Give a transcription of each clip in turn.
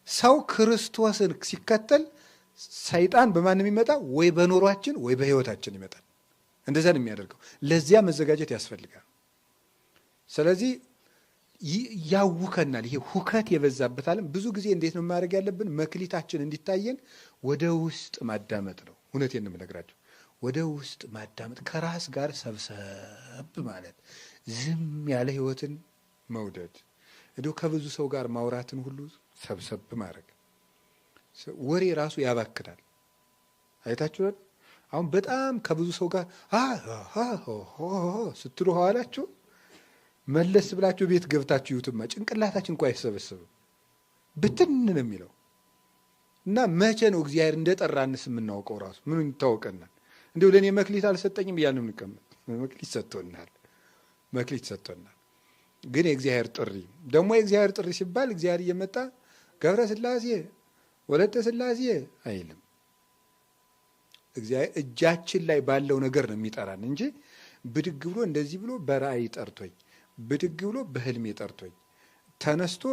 ሰው ክርስቶስን ሲከተል ሰይጣን በማንም ይመጣ ወይ በኖሯችን ወይ በህይወታችን ይመጣል። እንደዛ ነው የሚያደርገው። ለዚያ መዘጋጀት ያስፈልጋል። ስለዚህ ያውከናል። ይሄ ሁከት የበዛበት ዓለም ብዙ ጊዜ እንዴት ነው ማድረግ ያለብን? መክሊታችን እንዲታየን ወደ ውስጥ ማዳመጥ ነው። እውነቴን ነው የምነግራቸው። ወደ ውስጥ ማዳመጥ፣ ከራስ ጋር ሰብሰብ ማለት፣ ዝም ያለ ህይወትን መውደድ፣ እንዲሁ ከብዙ ሰው ጋር ማውራትን ሁሉ ሰብሰብ ማድረግ። ወሬ ራሱ ያባክናል። አይታችኋል? አሁን በጣም ከብዙ ሰው ጋር ስትሉ ኋላችሁ መለስ ብላችሁ ቤት ገብታችሁ ይዩትማ ጭንቅላታችን እንኳ አይሰበሰብም፣ ብትን ነው የሚለው። እና መቼ ነው እግዚአብሔር እንደጠራንስ የምናውቀው? ራሱ ምን ይታወቀናል? እንዲሁ ለእኔ መክሊት አልሰጠኝም እያልን እንቀመጥ። መክሊት ሰጥቶናል፣ መክሊት ሰጥቶናል። ግን የእግዚአብሔር ጥሪ ደግሞ የእግዚአብሔር ጥሪ ሲባል እግዚአብሔር እየመጣ ገብረ ሥላሴ ወለተ ሥላሴ አይልም። እግዚአብሔር እጃችን ላይ ባለው ነገር ነው የሚጠራን እንጂ ብድግ ብሎ እንደዚህ ብሎ በራእይ ጠርቶኝ፣ ብድግ ብሎ በህልሜ ጠርቶኝ፣ ተነስቶ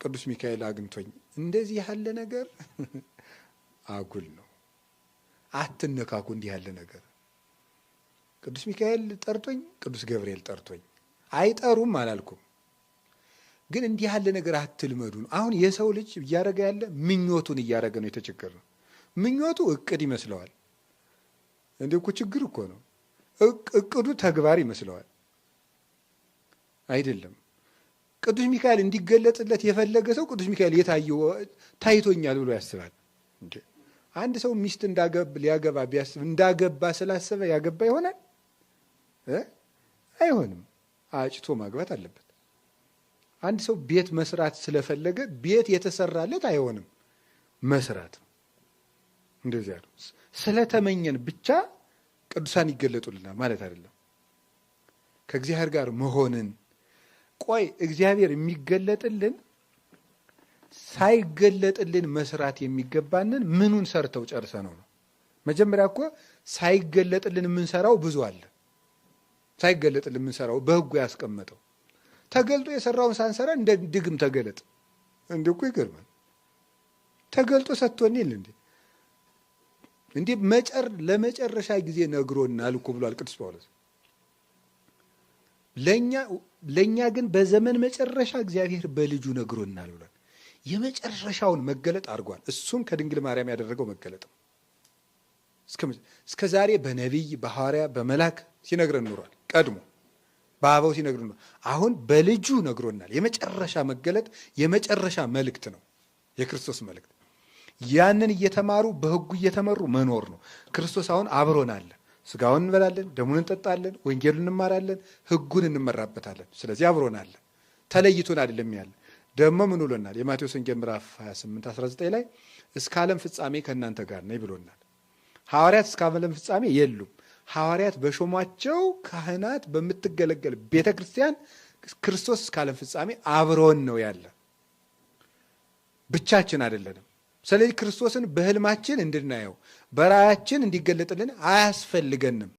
ቅዱስ ሚካኤል አግኝቶኝ እንደዚህ ያለ ነገር አጉል ነው። አትነካኩ። እንዲህ ያለ ነገር ቅዱስ ሚካኤል ጠርቶኝ፣ ቅዱስ ገብርኤል ጠርቶኝ አይጠሩም አላልኩም። ግን እንዲህ ያለ ነገር አትልመዱ ነው። አሁን የሰው ልጅ እያደረገ ያለ ምኞቱን እያደረገ ነው። የተቸገረ ነው። ምኞቱ እቅድ ይመስለዋል። እንዴ እኮ ችግር እኮ ነው። እቅዱ ተግባር ይመስለዋል። አይደለም። ቅዱስ ሚካኤል እንዲገለጽለት የፈለገ ሰው ቅዱስ ሚካኤል የታየው ታይቶኛል ብሎ ያስባል። እንዴ አንድ ሰው ሚስት ሊያገባ ቢያስብ እንዳገባ ስላሰበ ያገባ ይሆናል? አይሆንም። አጭቶ ማግባት አለበት። አንድ ሰው ቤት መስራት ስለፈለገ ቤት የተሰራለት አይሆንም፣ መስራት ነው። እንደዚያ ነው። ስለተመኘን ብቻ ቅዱሳን ይገለጡልናል ማለት አይደለም። ከእግዚአብሔር ጋር መሆንን ቆይ እግዚአብሔር የሚገለጥልን ሳይገለጥልን መስራት የሚገባንን ምኑን ሰርተው ጨርሰ ነው። መጀመሪያ እኮ ሳይገለጥልን የምንሰራው ብዙ አለ። ሳይገለጥልን የምንሰራው በሕጉ ያስቀመጠው ተገልጦ የሰራውን ሳንሰራ እንደ ድግም ተገለጥ እንዴ እኮ ይገርማል። ተገልጦ ሰጥቶን ይል እንዴ ለመጨረሻ ጊዜ ነግሮናል እኮ ብሏል ቅዱስ ጳውሎስ። ለኛ ግን በዘመን መጨረሻ እግዚአብሔር በልጁ ነግሮናል ብሏል። የመጨረሻውን መገለጥ አድርጓል። እሱም ከድንግል ማርያም ያደረገው መገለጥ ነው። እስከ ዛሬ በነቢይ በሐዋርያ በመላክ ሲነግረን ኖሯል። ቀድሞ በአበው ሲነግረን ኖሯል። አሁን በልጁ ነግሮናል። የመጨረሻ መገለጥ የመጨረሻ መልእክት ነው፣ የክርስቶስ መልእክት። ያንን እየተማሩ በሕጉ እየተመሩ መኖር ነው። ክርስቶስ አሁን አብሮን አለ። ስጋውን እንበላለን፣ ደሙን እንጠጣለን፣ ወንጌሉን እንማራለን፣ ሕጉን እንመራበታለን። ስለዚህ አብሮን አለ፣ ተለይቶን አይደለም ያለ። ደግሞ ምን ብሎናል? የማቴዎስ ወንጌል ምዕራፍ 28 19 ላይ እስከ ዓለም ፍጻሜ ከእናንተ ጋር ነኝ ብሎናል። ሐዋርያት እስከ ዓለም ፍጻሜ የሉም። ሐዋርያት በሾሟቸው ካህናት በምትገለገል ቤተ ክርስቲያን ክርስቶስ እስከ ዓለም ፍጻሜ አብሮን ነው ያለ፣ ብቻችን አይደለንም። ስለዚህ ክርስቶስን በህልማችን እንድናየው በራእያችን እንዲገለጥልን አያስፈልገንም።